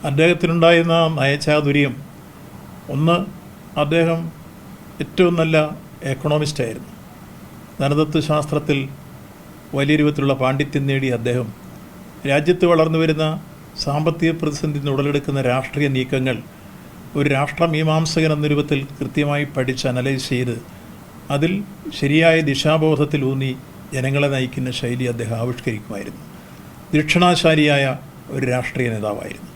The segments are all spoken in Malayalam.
അദ്ദേഹത്തിനുണ്ടായിരുന്ന നയചാതുര്യം, ഒന്ന്, അദ്ദേഹം ഏറ്റവും നല്ല എക്കണോമിസ്റ്റായിരുന്നു. ധനതത്വ ശാസ്ത്രത്തിൽ വലിയ രൂപത്തിലുള്ള പാണ്ഡിത്യം നേടിയ അദ്ദേഹം രാജ്യത്ത് വളർന്നു വരുന്ന സാമ്പത്തിക പ്രതിസന്ധി ഉടലെടുക്കുന്ന രാഷ്ട്രീയ നീക്കങ്ങൾ ഒരു രാഷ്ട്രമീമാംസകൻ എന്ന രൂപത്തിൽ കൃത്യമായി പഠിച്ച് അനലൈസ് ചെയ്ത് അതിൽ ശരിയായ ദിശാബോധത്തിലൂന്നി ജനങ്ങളെ നയിക്കുന്ന ശൈലി അദ്ദേഹം ആവിഷ്കരിക്കുമായിരുന്നു. ദക്ഷിണാശാലിയായ ഒരു രാഷ്ട്രീയ നേതാവായിരുന്നു.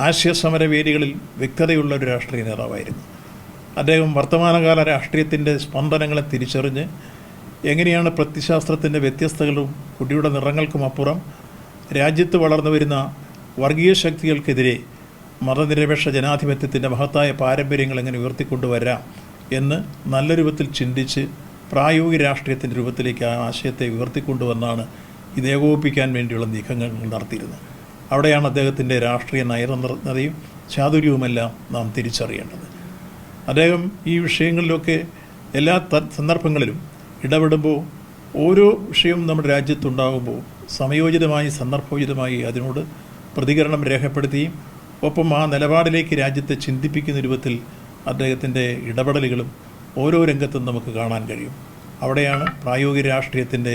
ആശയസമര വേദികളിൽ വ്യക്തതയുള്ള ഒരു രാഷ്ട്രീയ നേതാവായിരുന്നു. അദ്ദേഹം വർത്തമാനകാല രാഷ്ട്രീയത്തിൻ്റെ സ്പന്ദനങ്ങളെ തിരിച്ചറിഞ്ഞ് എങ്ങനെയാണ് പ്രത്യയശാസ്ത്രത്തിൻ്റെ വ്യത്യസ്തകളും കുടിയുടെ നിറങ്ങൾക്കുമപ്പുറം രാജ്യത്ത് വളർന്നു വരുന്ന വർഗീയ ശക്തികൾക്കെതിരെ മതനിരപേക്ഷ ജനാധിപത്യത്തിൻ്റെ മഹത്തായ പാരമ്പര്യങ്ങൾ എങ്ങനെ ഉയർത്തിക്കൊണ്ടുവരാം എന്ന് നല്ല രൂപത്തിൽ ചിന്തിച്ച് പ്രായോഗിക രാഷ്ട്രീയത്തിൻ്റെ രൂപത്തിലേക്ക് ആ ആശയത്തെ ഉയർത്തിക്കൊണ്ടുവന്നാണ് ഇത് ഏകോപിപ്പിക്കാൻ വേണ്ടിയുള്ള നീക്കങ്ങൾ നടത്തിയിരുന്നത്. അവിടെയാണ് അദ്ദേഹത്തിൻ്റെ രാഷ്ട്രീയ നയതന്ത്രജ്ഞതയും ചാതുര്യവുമെല്ലാം നാം തിരിച്ചറിയേണ്ടത്. അദ്ദേഹം ഈ വിഷയങ്ങളിലൊക്കെ എല്ലാ സന്ദർഭങ്ങളിലും ഇടപെടുമ്പോൾ ഓരോ വിഷയവും നമ്മുടെ രാജ്യത്തുണ്ടാകുമ്പോൾ സമയോചിതമായി സന്ദർഭോചിതമായി അതിനോട് പ്രതികരണം രേഖപ്പെടുത്തുകയും ഒപ്പം ആ നിലപാടിലേക്ക് രാജ്യത്തെ ചിന്തിപ്പിക്കുന്ന രൂപത്തിൽ അദ്ദേഹത്തിൻ്റെ ഇടപെടലുകളും ഓരോ രംഗത്തും നമുക്ക് കാണാൻ കഴിയും. അവിടെയാണ് പ്രായോഗിക രാഷ്ട്രീയത്തിൻ്റെ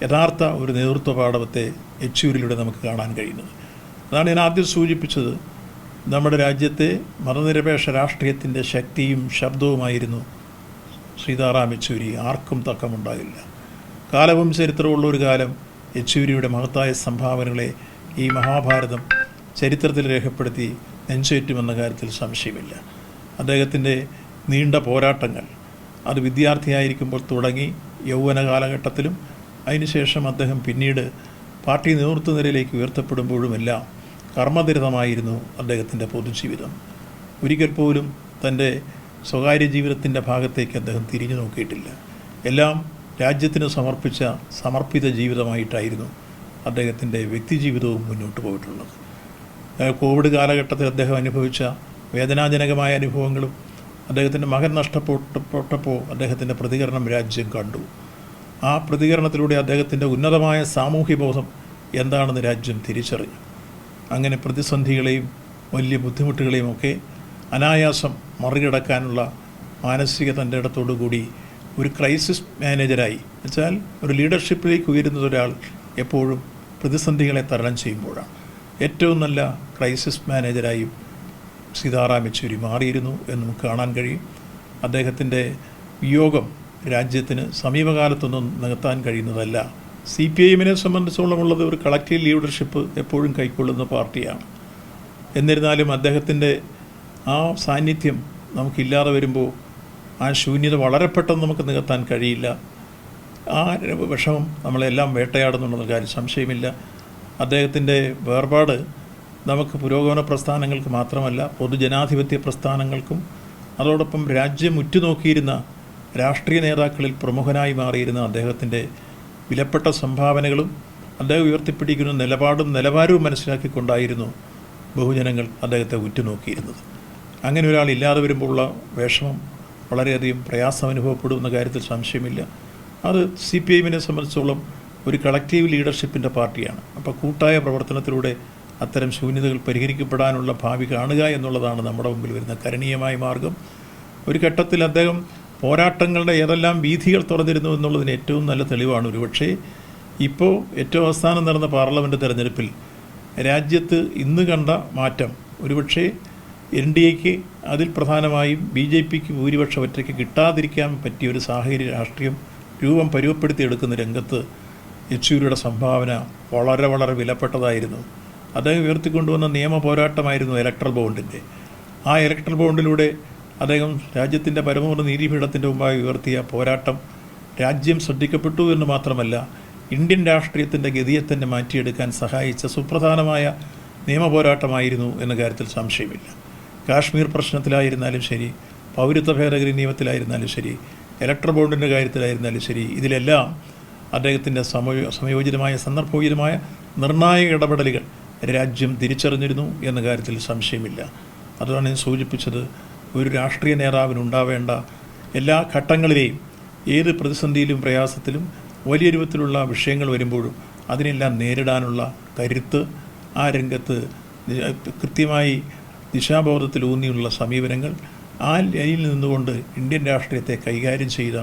യഥാർത്ഥ ഒരു നേതൃത്വ പാഠവത്തെ യെച്ചൂരിലൂടെ നമുക്ക് കാണാൻ കഴിയുന്നത്. അതാണ് ഞാൻ ആദ്യം സൂചിപ്പിച്ചത്. നമ്മുടെ രാജ്യത്തെ മതനിരപേക്ഷ രാഷ്ട്രീയത്തിൻ്റെ ശക്തിയും ശബ്ദവുമായിരുന്നു സീതാറാം യെച്ചൂരി. ആർക്കും തക്കമുണ്ടാകില്ല. കാലവും ചരിത്രമുള്ള ഒരു കാലം യെച്ചൂരിയുടെ മഹത്തായ സംഭാവനകളെ ഈ മഹാഭാരതം ചരിത്രത്തിൽ രേഖപ്പെടുത്തി നെഞ്ചേറ്റുമെന്ന കാര്യത്തിൽ സംശയമില്ല. അദ്ദേഹത്തിൻ്റെ നീണ്ട പോരാട്ടങ്ങൾ അത് വിദ്യാർത്ഥിയായിരിക്കുമ്പോൾ തുടങ്ങി യൗവന കാലഘട്ടത്തിലും അതിനുശേഷം അദ്ദേഹം പിന്നീട് പാർട്ടി നേതൃത്വ നിരയിലേക്ക് ഉയർത്തപ്പെടുമ്പോഴുമെല്ലാം കർമ്മനിരതമായിരുന്നു അദ്ദേഹത്തിൻ്റെ പൊതുജീവിതം. ഒരിക്കൽ പോലും തൻ്റെ സ്വകാര്യ ജീവിതത്തിൻ്റെ ഭാഗത്തേക്ക് അദ്ദേഹം തിരിഞ്ഞു നോക്കിയിട്ടില്ല. എല്ലാം രാജ്യത്തിന് സമർപ്പിച്ച സമർപ്പിത ജീവിതമായിട്ടായിരുന്നു അദ്ദേഹത്തിൻ്റെ വ്യക്തിജീവിതവും മുന്നോട്ട് പോയിട്ടുള്ളത്. കോവിഡ് കാലഘട്ടത്തിൽ അദ്ദേഹം അനുഭവിച്ച വേദനാജനകമായ അനുഭവങ്ങളും അദ്ദേഹത്തിൻ്റെ മകൻ നഷ്ടപ്പെട്ടപ്പോൾ അദ്ദേഹത്തിൻ്റെ പ്രതികരണം രാജ്യം കണ്ടു. ആ പ്രതികരണത്തിലൂടെ അദ്ദേഹത്തിൻ്റെ ഉന്നതമായ സാമൂഹ്യബോധം എന്താണെന്ന് രാജ്യം തിരിച്ചറിഞ്ഞു. അങ്ങനെ പ്രതിസന്ധികളെയും വലിയ ബുദ്ധിമുട്ടുകളെയും ഒക്കെ അനായാസം മറികടക്കാനുള്ള മാനസിക തൻ്റെ ഇടത്തോടുകൂടി ഒരു ക്രൈസിസ് മാനേജരായി, വെച്ചാൽ ഒരു ലീഡർഷിപ്പിലേക്ക് ഉയരുന്നത് ഒരാൾ എപ്പോഴും പ്രതിസന്ധികളെ തരണം ചെയ്യുമ്പോഴാണ്. ഏറ്റവും നല്ല ക്രൈസിസ് മാനേജരായും സീതാറാം യെച്ചൂരി മാറിയിരുന്നു എന്ന് നമുക്ക് കാണാൻ കഴിയും. അദ്ദേഹത്തിൻ്റെ വിയോഗം രാജ്യത്തിന് സമീപകാലത്തൊന്നും നികത്താൻ കഴിയുന്നതല്ല. CPIM സംബന്ധിച്ചോളമുള്ളത് ഒരു കളക്റ്റീവ് ലീഡർഷിപ്പ് എപ്പോഴും കൈക്കൊള്ളുന്ന പാർട്ടിയാണ്. എന്നിരുന്നാലും അദ്ദേഹത്തിൻ്റെ ആ സാന്നിധ്യം നമുക്കില്ലാതെ വരുമ്പോൾ ആ ശൂന്യത വളരെ പെട്ടെന്ന് നമുക്ക് നികത്താൻ കഴിയില്ല. ആ വിഷമം നമ്മളെല്ലാം വേട്ടയാടുന്നുള്ള കാര്യം സംശയമില്ല. അദ്ദേഹത്തിൻ്റെ വേർപാട് നമുക്ക് പുരോഗമന പ്രസ്ഥാനങ്ങൾക്ക് മാത്രമല്ല പൊതുജനാധിപത്യ പ്രസ്ഥാനങ്ങൾക്കും അതോടൊപ്പം രാജ്യം ഉറ്റുനോക്കിയിരുന്ന രാഷ്ട്രീയ നേതാക്കളിൽ പ്രമുഖനായി മാറിയിരുന്ന അദ്ദേഹത്തിൻ്റെ വിലപ്പെട്ട സംഭാവനകളും അദ്ദേഹം ഉയർത്തിപ്പിടിക്കുന്ന നിലപാടും നിലവാരവും മനസ്സിലാക്കിക്കൊണ്ടായിരുന്നു ബഹുജനങ്ങൾ അദ്ദേഹത്തെ ഉറ്റുനോക്കിയിരുന്നത്. അങ്ങനെ ഒരാൾ ഇല്ലാതെ വരുമ്പോഴുള്ള വിഷമം വളരെയധികം പ്രയാസം അനുഭവപ്പെടുന്ന കാര്യത്തിൽ സംശയമില്ല. അത് CPIM സംബന്ധിച്ചോളം ഒരു കളക്റ്റീവ് ലീഡർഷിപ്പിൻ്റെ പാർട്ടിയാണ്. അപ്പോൾ കൂട്ടായ പ്രവർത്തനത്തിലൂടെ അത്തരം ശൂന്യതകൾ പരിഹരിക്കപ്പെടാനുള്ള ഭാവി കാണുക എന്നുള്ളതാണ് നമ്മുടെ മുമ്പിൽ വരുന്ന കരണീയമായ മാർഗം. ഒരു ഘട്ടത്തിൽ അദ്ദേഹം പോരാട്ടങ്ങളുടെ ഏതെല്ലാം വീഥികൾ തുറന്നിരുന്നു എന്നുള്ളതിന് ഏറ്റവും നല്ല തെളിവാണ്. ഒരുപക്ഷേ ഇപ്പോൾ ഏറ്റവും അവസാനം നടന്ന പാർലമെൻറ്റ് തെരഞ്ഞെടുപ്പിൽ രാജ്യത്ത് ഇന്ന് കണ്ട മാറ്റം ഒരുപക്ഷേ NDAക്ക് അതിൽ പ്രധാനമായും BJPക്ക് ഭൂരിപക്ഷം ഒറ്റയ്ക്ക് കിട്ടാതിരിക്കാൻ പറ്റിയൊരു സാഹചര്യ രാഷ്ട്രീയം രൂപം പരുവപ്പെടുത്തിയെടുക്കുന്ന രംഗത്ത് യെച്ചൂരിയുടെ സംഭാവന വളരെ വളരെ വിലപ്പെട്ടതായിരുന്നു. അദ്ദേഹം ഉയർത്തിക്കൊണ്ടുവന്ന നിയമ പോരാട്ടമായിരുന്നു ഇലക്ട്രൽ ബോണ്ടിൻ്റെ. ആ ഇലക്ട്രൽ ബോണ്ടിലൂടെ അദ്ദേഹം രാജ്യത്തിൻ്റെ പരമോന്നത നീതിപീഠത്തിൻ്റെ മുമ്പായി ഉയർത്തിയ പോരാട്ടം രാജ്യം ശ്രദ്ധിക്കപ്പെട്ടു എന്ന് മാത്രമല്ല ഇന്ത്യൻ രാഷ്ട്രീയത്തിൻ്റെ ഗതിയെ തന്നെ മാറ്റിയെടുക്കാൻ സഹായിച്ച സുപ്രധാനമായ നിയമ പോരാട്ടമായിരുന്നു എന്ന കാര്യത്തിൽ സംശയമില്ല. കാശ്മീർ പ്രശ്നത്തിലായിരുന്നാലും ശരി, പൗരത്വ ഭേദഗതി നിയമത്തിലായിരുന്നാലും ശരി, ഇലക്ട്രൽ ബോണ്ടിൻ്റെ കാര്യത്തിലായിരുന്നാലും ശരി, ഇതിലെല്ലാം അദ്ദേഹത്തിൻ്റെ സമയോചിതമായ സന്ദർഭോചിതമായ നിർണായക ഇടപെടലുകൾ രാജ്യം തിരിച്ചറിഞ്ഞിരുന്നു എന്ന കാര്യത്തിൽ സംശയമില്ല. അതാണ് ഞാൻ സൂചിപ്പിച്ചത്. ഒരു രാഷ്ട്രീയ നേതാവിനുണ്ടാവേണ്ട എല്ലാ ഘട്ടങ്ങളിലെയും ഏത് പ്രതിസന്ധിയിലും പ്രയാസത്തിലും വലിയ രൂപത്തിലുള്ള വിഷയങ്ങൾ വരുമ്പോഴും അതിനെല്ലാം നേരിടാനുള്ള കരുത്ത് ആ രംഗത്ത് കൃത്യമായി ദിശാബോധത്തിലൂന്നിയുള്ള സമീപനങ്ങൾ, ആ ലൈനിൽ നിന്നുകൊണ്ട് ഇന്ത്യൻ രാഷ്ട്രീയത്തെ കൈകാര്യം ചെയ്ത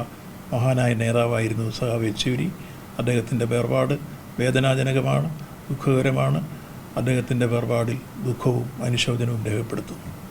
മഹാനായ നേതാവായിരുന്നു സഖാവ് യെച്ചൂരി. അദ്ദേഹത്തിൻ്റെ വേർപാട് വേദനാജനകമാണ്, ദുഃഖകരമാണ്. അദ്ദേഹത്തിൻ്റെ വേർപാടിൽ ദുഃഖവും അനുശോചനവും രേഖപ്പെടുത്തുന്നു.